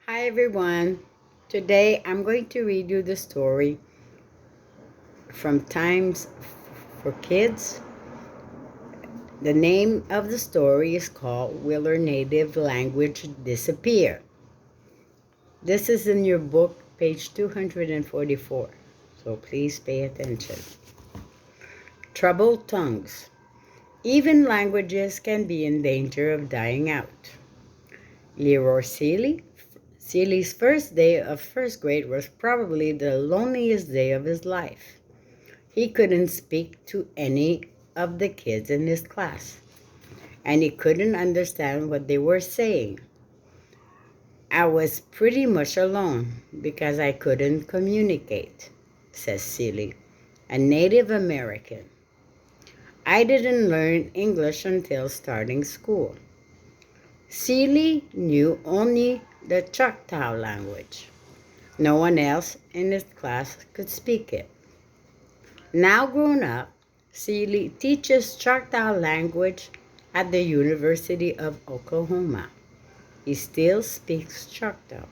Hi everyone. Today I'm going to read you the story from Times for Kids. The name of the story is called Will Our Native Language Disappear? This is in your book, page 244, so please pay attention. Troubled Tongues. Even languages can be in danger of dying out. Leroy Seeley. Seeley's first day of first grade was probably the loneliest day of his life. He couldn't speak to any of the kids in his class, and he couldn't understand what they were saying. I was pretty much alone because I couldn't communicate, says Seeley, a Native American. I didn't learn English until starting school. Seeley knew only the Choctaw language. No one else in his class could speak it. Now grown up, Seeley teaches Choctaw language at the University of Oklahoma. He still speaks Choctaw.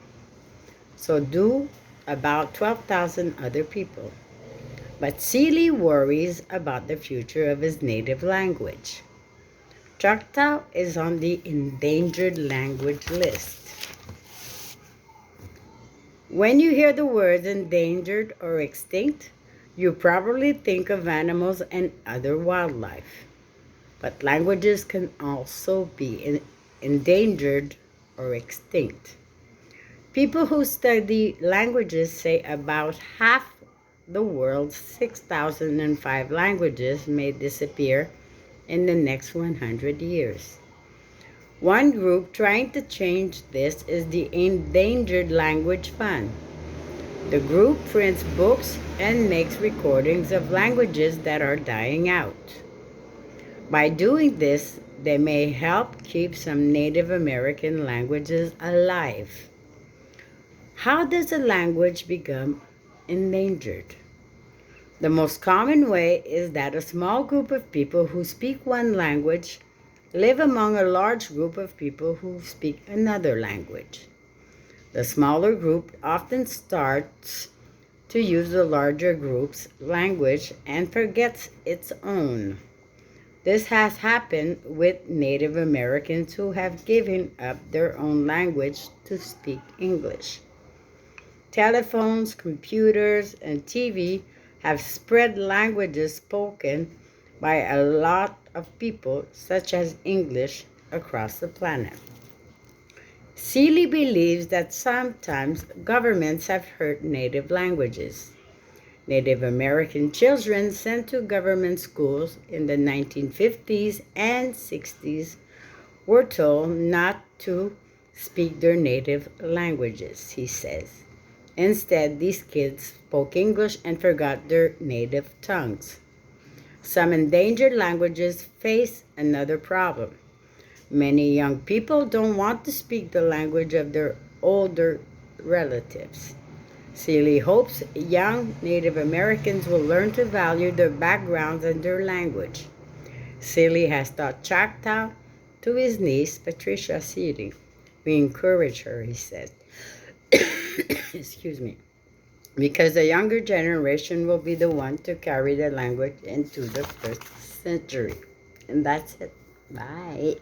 So do about 12,000 other people. But Seeley worries about the future of his native language. Choctaw is on the endangered language list. When you hear the words endangered or extinct, you probably think of animals and other wildlife. But languages can also be endangered or extinct. People who study languages say about half the world's 6,005 languages may disappear in the next 100 years. One group trying to change this is the Endangered Language Fund. The group prints books and makes recordings of languages that are dying out. By doing this, they may help keep some Native American languages alive. How does a language become endangered? The most common way is that a small group of people who speak one language live among a large group of people who speak another language. The smaller group often starts to use the larger group's language and forgets its own. This has happened with Native Americans who have given up their own language to speak English. Telephones, computers, and TV have spread languages spoken by a lot of people, such as English, across the planet. Seeley believes that sometimes governments have hurt Native languages. Native American children sent to government schools in the 1950s and 60s were told not to speak their native languages, he says. Instead, these kids spoke English and forgot their native tongues. Some endangered languages face another problem. Many young people don't want to speak the language of their older relatives. Seeley hopes young Native Americans will learn to value their backgrounds and their language. Seeley has taught Choctaw to his niece, Patricia Seeley. We encourage her, he said. Excuse me. Because the younger generation will be the one to carry the language into the first century. And that's it. Bye.